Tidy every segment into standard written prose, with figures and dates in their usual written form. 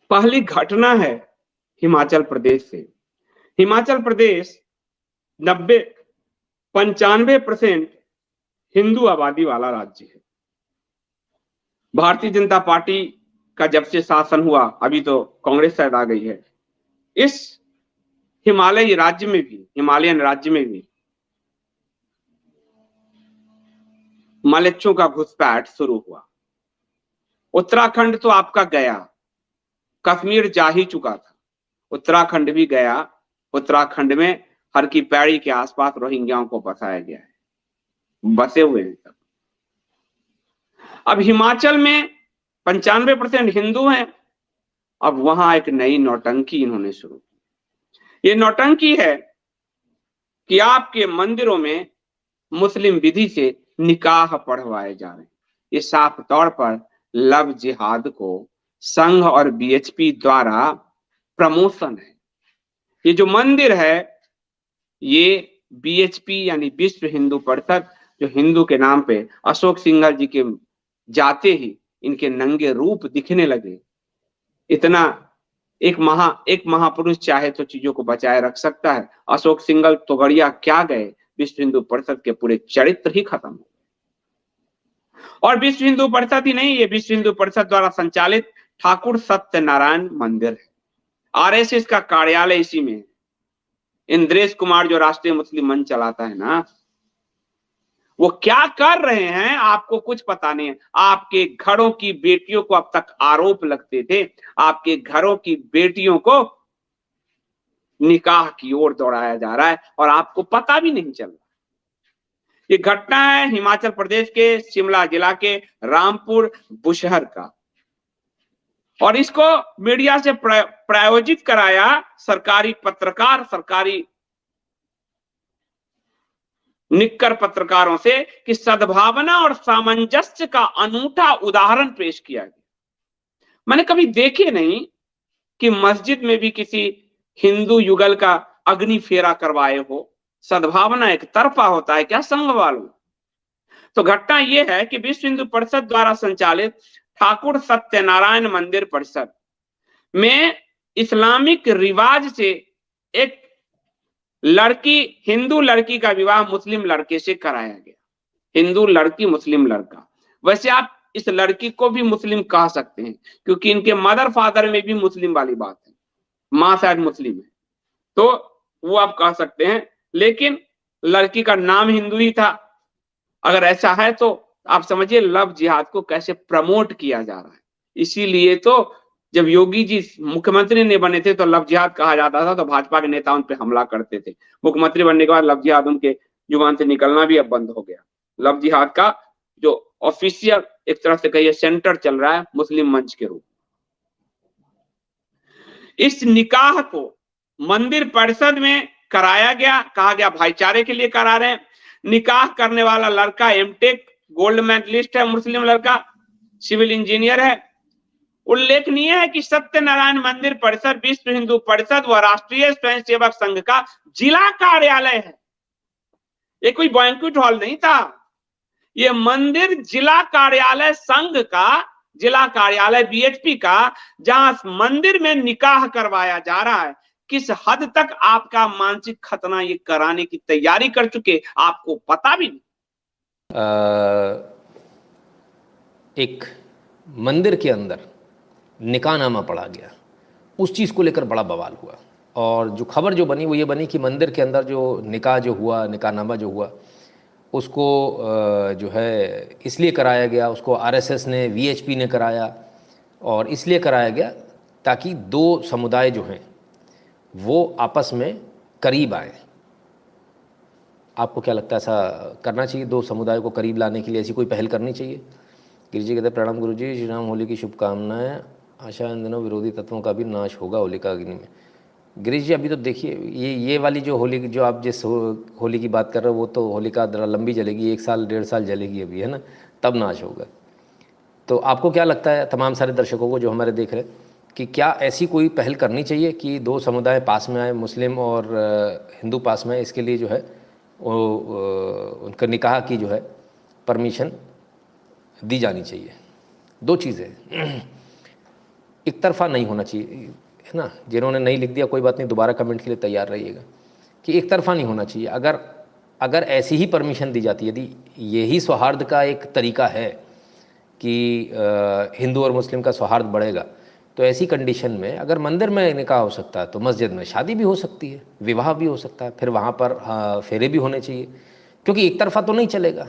पहली घटना है हिमाचल प्रदेश से। हिमाचल प्रदेश 95% हिंदू आबादी वाला राज्य है। भारतीय जनता पार्टी का जब से शासन हुआ, अभी तो कांग्रेस शायद आ गई है, इस हिमालयन राज्य में भी मलेच्छों का घुसपैठ शुरू हुआ। उत्तराखंड तो आपका गया, कश्मीर जा ही चुका था, उत्तराखंड भी गया। उत्तराखंड में हर की पैड़ी के आसपास रोहिंग्याओं को बसाया गया है, बसे हुए हैं सब। अब हिमाचल में 95% हिंदू हैं। अब वहां एक नई नौटंकी इन्होंने शुरू की। ये नौटंकी है कि आपके मंदिरों में मुस्लिम विधि से निकाह पढ़वाए जा रहे हैं। ये साफ तौर पर लव जिहाद को संघ और बीएचपी द्वारा प्रमोशन है। ये जो मंदिर है, ये बीएचपी यानी विश्व हिंदू परिषद, जो हिंदू के नाम पे अशोक सिंघल जी के जाते ही इनके नंगे रूप दिखने लगे। इतना एक महापुरुष चाहे तो चीजों को बचाए रख सकता है। अशोक सिंघल तोगड़िया क्या गए, विश्व हिंदू परिषद के पूरे चरित्र ही खत्म हो। और विश्व हिंदू परिषद ही नहीं, ये विश्व हिंदू परिषद द्वारा संचालित ठाकुर सत्यनारायण मंदिर है। आरएसएस का कार्यालय इसी में है। इंद्रेश कुमार जो राष्ट्रीय मुस्लिम मंच चलाता है ना, वो क्या कर रहे हैं आपको कुछ पता नहीं है। आपके घरों की बेटियों को अब तक आरोप लगते थे, आपके घरों की बेटियों को निकाह की ओर दौड़ाया जा रहा है और आपको पता भी नहीं चल रहा। ये घटना है हिमाचल प्रदेश के शिमला जिला के रामपुर बुशहर का, और इसको मीडिया से प्रायोजित कराया सरकारी पत्रकार, सरकारी निक्कर पत्रकारों से, कि सद्भावना और सामंजस्य का अनूठा उदाहरण पेश किया गया। मैंने कभी देखे नहीं कि मस्जिद में भी किसी हिंदू युगल का अग्नि फेरा करवाए हो। सद्भावना एक तरफा होता है क्या संघ वालों? तो घटना यह है कि विश्व हिंदू परिषद द्वारा संचालित ठाकुर सत्यनारायण मंदिर परिसर में इस्लामिक रिवाज से एक लड़की, हिंदू लड़की का विवाह मुस्लिम लड़के से कराया गया। हिंदू लड़की मुस्लिम लड़का, वैसे आप इस लड़की को भी मुस्लिम कह सकते हैं क्योंकि इनके मदर फादर में भी मुस्लिम वाली बात है, मां शायद मुस्लिम है, तो वो आप कह सकते हैं। लेकिन लड़की का नाम हिंदू ही था। अगर ऐसा है तो आप समझिए लव जिहाद को कैसे प्रमोट किया जा रहा है। इसीलिए तो जब योगी जी मुख्यमंत्री नहीं बने थे तो लव जिहाद कहा जाता था, तो भाजपा के नेता उन पे हमला करते थे। मुख्यमंत्री बनने के बाद लव जिहाद उनके जुबान से निकलना भी अब बंद हो गया। लव जिहाद का जो ऑफिशियल एक तरह से कहिए सेंटर चल रहा है मुस्लिम मंच के रूप। इस निकाह को मंदिर परिषद में कराया गया, कहा गया भाईचारे के लिए करा रहे हैं। निकाह करने वाला लड़का एमटेक गोल्ड मेडलिस्ट है, मुस्लिम लड़का, सिविल इंजीनियर है। उल्लेखनीय है कि सत्यनारायण मंदिर परिसर विश्व हिंदू परिषद व राष्ट्रीय स्वयंसेवक संघ का जिला कार्यालय है। ये कोई बैंक्वेट हॉल नहीं था, ये मंदिर जिला कार्यालय संघ का, जिला कार्यालय बीएचपी का, जहां मंदिर में निकाह करवाया जा रहा है। किस हद तक आपका मानसिक खतना ये कराने की तैयारी कर चुके आपको पता भी नहीं। एक मंदिर के अंदर निकाहनामा पढ़ा गया, उस चीज़ को लेकर बड़ा बवाल हुआ। और जो खबर जो बनी वो ये बनी कि मंदिर के अंदर जो निकाह जो हुआ, निकाहनामा जो हुआ, उसको जो है इसलिए कराया गया, उसको आरएसएस ने, वीएचपी ने कराया, और इसलिए कराया गया ताकि दो समुदाय जो हैं वो आपस में करीब आए। आपको क्या लगता है, ऐसा करना चाहिए? दो समुदाय को करीब लाने के लिए ऐसी कोई पहल करनी चाहिए? गिरिजी जी कहते हैं प्रणाम गुरुजी, श्री राम होली की शुभकामनाएं। आशा इन दिनों विरोधी तत्वों का भी नाश होगा होलिका अग्नि में। गिरीश जी अभी तो देखिए ये वाली जो होली, जो आप जिस होली की बात कर रहे हो, वो तो होलिका ज़रा लंबी जलेगी, 1 साल 1.5 साल जलेगी अभी, है ना, तब नाश होगा। तो आपको क्या लगता है, तमाम सारे दर्शकों को जो हमारे देख रहे हैं, कि क्या ऐसी कोई पहल करनी चाहिए कि दो समुदाय पास में आए, मुस्लिम और हिंदू पास में आए? इसके लिए जो है वो उनका निकाह की जो है परमिशन दी जानी चाहिए। दो चीज़ें, एक तरफा नहीं होना चाहिए, है ना। जिन्होंने नहीं लिख दिया कोई बात नहीं, दोबारा कमेंट के लिए तैयार रहिएगा कि एक तरफा नहीं होना चाहिए। अगर ऐसी ही परमिशन दी जाती, यदि यही सौहार्द का एक तरीका है कि हिंदू और मुस्लिम का सौहार्द बढ़ेगा, तो ऐसी कंडीशन में अगर मंदिर में निकाह हो सकता है तो मस्जिद में शादी भी हो सकती है, विवाह भी हो सकता है, फिर वहाँ पर फेरे भी होने चाहिए, क्योंकि एक तरफा तो नहीं चलेगा।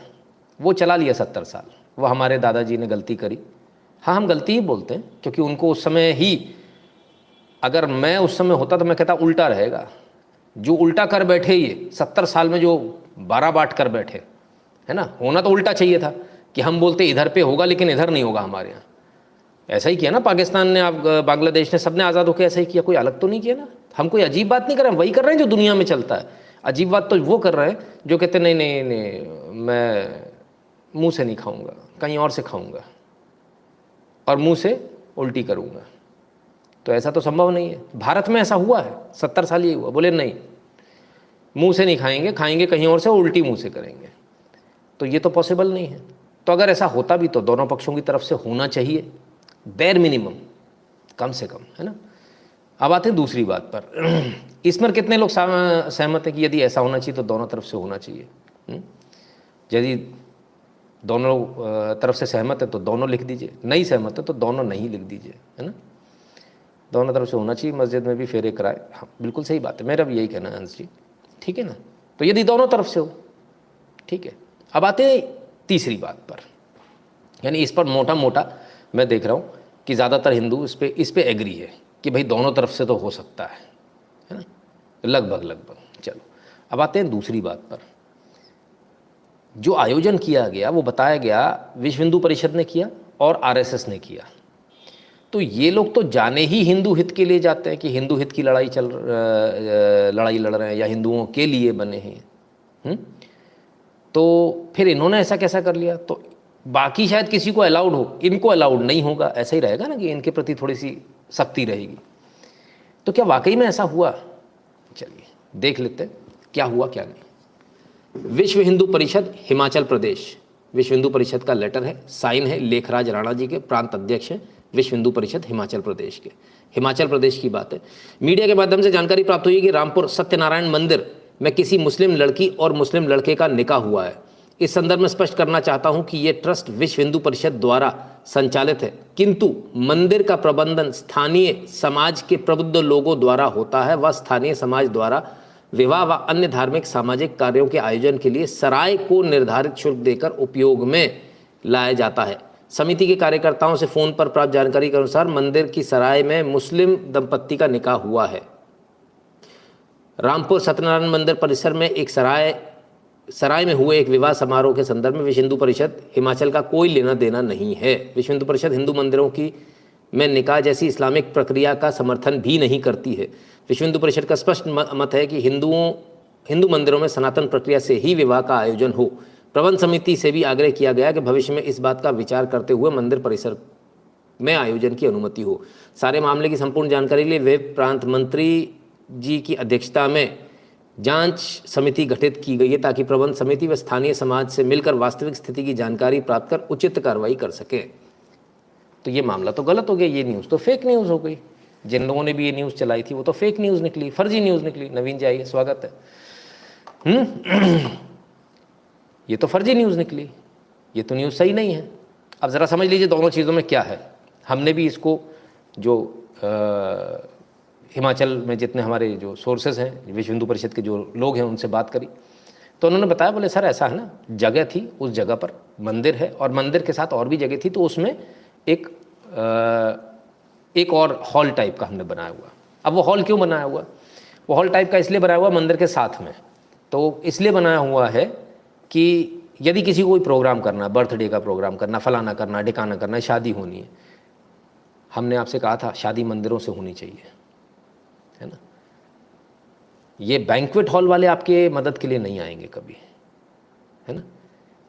वो चला लिया 70 साल, वो हमारे दादाजी ने गलती करी। हाँ, हम गलती ही बोलते हैं, क्योंकि उनको उस समय ही, अगर मैं उस समय होता तो मैं कहता उल्टा रहेगा। जो उल्टा कर बैठे ये 70 साल में, जो 12 बाट कर बैठे, है ना, होना तो उल्टा चाहिए था कि हम बोलते इधर पे होगा लेकिन इधर नहीं होगा हमारे यहाँ। ऐसा ही किया ना पाकिस्तान ने, आप बांग्लादेश ने, सबने आज़ाद होकर ऐसा ही किया, कोई अलग तो नहीं किया ना। हम कोई अजीब बात नहीं कर रहे हैं, वही कर रहे हैं जो दुनिया में चलता है। अजीब बात तो वो कर रहे हैं जो कहते नहीं नहीं नहीं, मैं मुंह से नहीं खाऊंगा, कहीं और से खाऊंगा और मुंह से उल्टी करूंगा। तो ऐसा तो संभव नहीं है। भारत में ऐसा हुआ है, 70 साल ये हुआ, बोले नहीं मुंह से नहीं खाएंगे, खाएंगे कहीं और से, उल्टी मुंह से करेंगे। तो ये तो पॉसिबल नहीं है। तो अगर ऐसा होता भी तो दोनों पक्षों की तरफ से होना चाहिए, बेर मिनिमम, कम से कम, है ना। अब आते हैं दूसरी बात पर। इसमें कितने लोग सहमत हैं कि यदि ऐसा होना चाहिए तो दोनों तरफ से होना चाहिए? यदि दोनों तरफ से सहमत है तो दोनों लिख दीजिए, नहीं सहमत है तो दोनों नहीं लिख दीजिए, है ना। दोनों तरफ से होना चाहिए, मस्जिद में भी फेरे कराए। हाँ, बिल्कुल सही बात है, मेरा भी यही कहना है हंस जी, ठीक है ना। तो यदि दोनों तरफ से हो, ठीक है। अब आते हैं तीसरी बात पर, यानी इस पर मोटा मोटा मैं देख रहा हूँ कि ज़्यादातर हिंदू इस पे एग्री है कि भाई दोनों तरफ से तो हो सकता है ना, लगभग। चलो, अब आते हैं दूसरी बात पर। जो आयोजन किया गया वो बताया गया विश्व हिंदू परिषद ने किया और आरएसएस ने किया। तो ये लोग तो जाने ही हिंदू हित के लिए जाते हैं कि हिंदू हित की लड़ाई लड़ रहे हैं या हिंदुओं के लिए बने हैं। तो फिर इन्होंने ऐसा कैसा कर लिया? तो बाकी शायद किसी को अलाउड हो, इनको अलाउड नहीं होगा, ऐसा ही रहेगा ना कि इनके प्रति थोड़ी सी सख्ती रहेगी। तो क्या वाकई में ऐसा हुआ? चलिए देख लेते हैं क्या हुआ क्या नहीं। विश्व हिंदू परिषद हिमाचल प्रदेश, विश्व हिंदू परिषद का लेटर है, साइन है लेखराज राणा जी के, प्रांत अध्यक्ष हैं विश्व हिंदू परिषद हिमाचल प्रदेश के। हिमाचल प्रदेश की बात है। मीडिया के माध्यम से जानकारी प्राप्त हुई कि रामपुर सत्यनारायण मंदिर में किसी मुस्लिम लड़की और मुस्लिम लड़के का निकाह हुआ है। इस संदर्भ में स्पष्ट करना चाहता हूं कि यह ट्रस्ट विश्व हिंदू परिषद द्वारा संचालित है, किंतु मंदिर का प्रबंधन स्थानीय समाज के प्रबुद्ध लोगों द्वारा होता है। वह स्थानीय समाज द्वारा विवाह व अन्य धार्मिक सामाजिक कार्यों के आयोजन के लिए सराय को निर्धारित शुल्क देकर उपयोग में लाया जाता है। समिति के कार्यकर्ताओं से फोन पर प्राप्त जानकारी के अनुसार मंदिर की सराय में मुस्लिम दंपत्ति का निकाह हुआ है। रामपुर सत्यनारायण मंदिर परिसर में एक सराय में हुए एक विवाह समारोह के संदर्भ में विश्व हिंदू परिषद हिमाचल का कोई लेना देना नहीं है। विश्व हिंदू परिषद हिंदू मंदिरों की में निकाह जैसी इस्लामिक प्रक्रिया का समर्थन भी नहीं करती है। विश्व हिंदू परिषद का स्पष्ट मत है कि हिंदू मंदिरों में सनातन प्रक्रिया से ही विवाह का आयोजन हो। प्रबंध समिति से भी आग्रह किया गया कि भविष्य में इस बात का विचार करते हुए मंदिर परिसर में आयोजन की अनुमति हो। सारे मामले की संपूर्ण जानकारी के लिए वे प्रांत मंत्री जी की अध्यक्षता में जांच समिति गठित की गई है, ताकि प्रबंध समिति व स्थानीय समाज से मिलकर वास्तविक स्थिति की जानकारी प्राप्त कर उचित कार्रवाई कर सके। तो ये मामला तो गलत हो गया, ये न्यूज़ तो फेक न्यूज़ हो गई। जिन लोगों ने भी ये न्यूज़ चलाई थी वो तो फेक न्यूज़ निकली, फर्जी न्यूज़ निकली। नवीन जी आइए, स्वागत है। ये तो फर्जी न्यूज़ निकली, ये तो न्यूज़ सही नहीं है। अब ज़रा समझ लीजिए दोनों चीज़ों में क्या है। हमने भी इसको जो हिमाचल में जितने हमारे जो सोर्सेज हैं, विश्व हिंदू परिषद के जो लोग हैं, उनसे बात करी तो उन्होंने बताया, बोले सर ऐसा है ना, जगह थी, उस जगह पर मंदिर है और मंदिर के साथ और भी जगह थी, तो उसमें एक और हॉल टाइप का हमने बनाया हुआ। अब वो हॉल क्यों बनाया हुआ? वो हॉल टाइप का इसलिए बनाया हुआ मंदिर के साथ में, तो इसलिए बनाया हुआ है कि यदि किसी को कोई प्रोग्राम करना, बर्थडे का प्रोग्राम करना, फलाना करना, ढिकाना करना, शादी होनी है, हमने आपसे कहा था शादी मंदिरों से होनी चाहिए, है ना। ये बैंक्वेट हॉल वाले आपके मदद के लिए नहीं आएंगे कभी, है ना।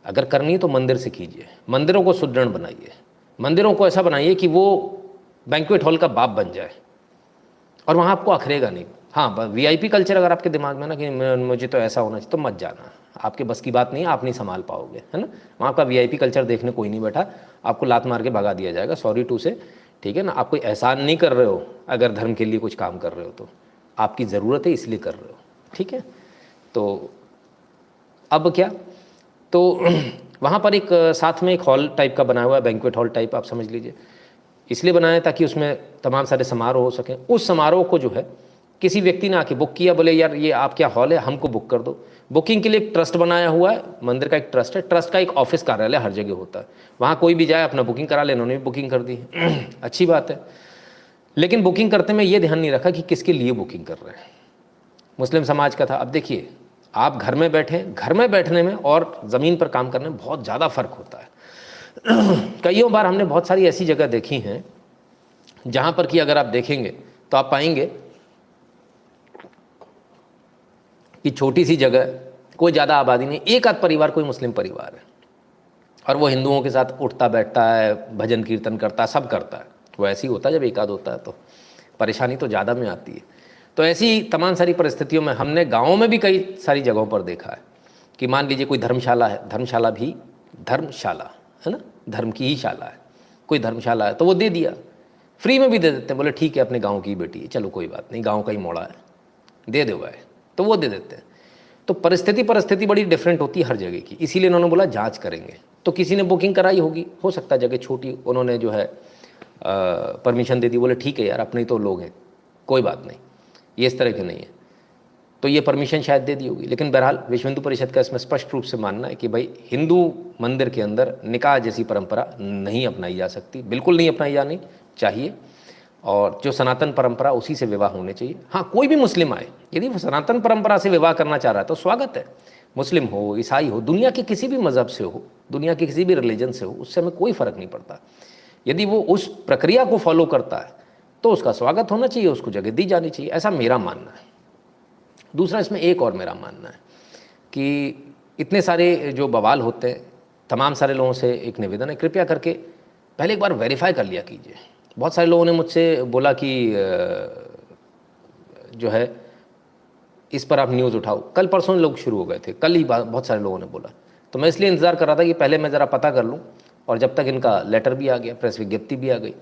अगर करनी है तो मंदिर से कीजिए, मंदिरों को सुदृढ़ बनाइए, मंदिरों को ऐसा बनाइए कि वो बैंक्वेट हॉल का बाप बन जाए और वहाँ आपको अखरेगा नहीं। हाँ, वीआईपी कल्चर अगर आपके दिमाग में ना कि मुझे तो ऐसा होना चाहिए, तो मत जाना, आपके बस की बात नहीं है, आप नहीं संभाल पाओगे, है ना। वहाँ का वीआईपी कल्चर देखने कोई नहीं बैठा, आपको लात मार के भगा दिया जाएगा, सॉरी टू से। ठीक है ना, आप कोई एहसान नहीं कर रहे हो अगर धर्म के लिए कुछ काम कर रहे हो, तो आपकी ज़रूरत है इसलिए कर रहे हो, ठीक है। तो अब क्या, तो वहाँ पर एक साथ में एक हॉल टाइप का बनाया हुआ है, बैंक्वेट हॉल टाइप आप समझ लीजिए, इसलिए बनाया है ताकि उसमें तमाम सारे समारोह हो सकें। उस समारोह को जो है किसी व्यक्ति ने आके बुक किया, बोले यार ये आप क्या हॉल है, हमको बुक कर दो। बुकिंग के लिए एक ट्रस्ट बनाया हुआ है, मंदिर का एक ट्रस्ट है, ट्रस्ट का एक ऑफिस कार्यालय हर जगह होता है, वहाँ कोई भी जाए अपना बुकिंग करा ले, इन्होंने भी बुकिंग कर दी अच्छी बात है। लेकिन बुकिंग करते में ये ध्यान नहीं रखा कि किसके लिए बुकिंग कर रहे हैं। मुस्लिम समाज का था। अब देखिए, आप घर में बैठें, घर में बैठने में और ज़मीन पर काम करने में बहुत ज़्यादा फ़र्क होता है। कईयों बार हमने बहुत सारी ऐसी जगह देखी हैं जहाँ पर कि अगर आप देखेंगे तो आप पाएंगे कि छोटी सी जगह, कोई ज़्यादा आबादी नहीं, एक आध परिवार कोई मुस्लिम परिवार है, और वो हिंदुओं के साथ उठता बैठता है, भजन कीर्तन करता है, सब करता है। वो ऐसे ही होता है जब एक आध होता है तो परेशानी तो ज़्यादा में आती है। तो ऐसी तमाम सारी परिस्थितियों में हमने गाँव में भी कई सारी जगहों पर देखा है कि मान लीजिए कोई धर्मशाला है, धर्मशाला भी धर्मशाला है ना, धर्म की ही शाला है, कोई धर्मशाला है तो वो दे दिया, फ्री में भी दे देते हैं, बोले ठीक है अपने गाँव की बेटी है, चलो कोई बात नहीं, गाँव का ही मोड़ा है, दे दो भाई, तो वो दे देते हैं। तो परिस्थिति बड़ी डिफरेंट होती है हर जगह की, इसीलिए उन्होंने बोला जांच करेंगे। तो किसी ने बुकिंग कराई होगी, हो सकता है जगह छोटी, उन्होंने जो है परमिशन दे दी, बोले ठीक है यार अपने तो लोग हैं, कोई बात नहीं, ये इस तरह के नहीं है, तो ये परमिशन शायद दे दी होगी। लेकिन बहरहाल विश्व हिंदू परिषद का इसमें स्पष्ट रूप से मानना है कि भाई हिंदू मंदिर के अंदर निकाह जैसी परंपरा नहीं अपनाई जा सकती, बिल्कुल नहीं अपनाई जानी चाहिए, और जो सनातन परंपरा उसी से विवाह होने चाहिए। हाँ, कोई भी मुस्लिम आए, यदि वो सनातन परंपरा से विवाह करना चाह रहा है तो स्वागत है, मुस्लिम हो, ईसाई हो, दुनिया के किसी भी मज़हब से हो, दुनिया के किसी भी रिलीजन से हो, उससे हमें कोई फ़र्क नहीं पड़ता। यदि वो उस प्रक्रिया को फॉलो करता है तो उसका स्वागत होना चाहिए, उसको जगह दी जानी चाहिए, ऐसा मेरा मानना है। दूसरा, इसमें एक और मेरा मानना है कि इतने सारे जो बवाल होते हैं, तमाम सारे लोगों से एक निवेदन है, कृपया करके पहले एक बार वेरीफाई कर लिया कीजिए। बहुत सारे लोगों ने मुझसे बोला कि जो है इस पर आप न्यूज़ उठाओ, कल परसों लोग शुरू हो गए थे, कल ही बहुत सारे लोगों ने बोला, तो मैं इसलिए इंतज़ार कर रहा था कि पहले मैं ज़रा पता कर लूँ, और जब तक इनका लेटर भी आ गया, प्रेस विज्ञप्ति भी आ गई,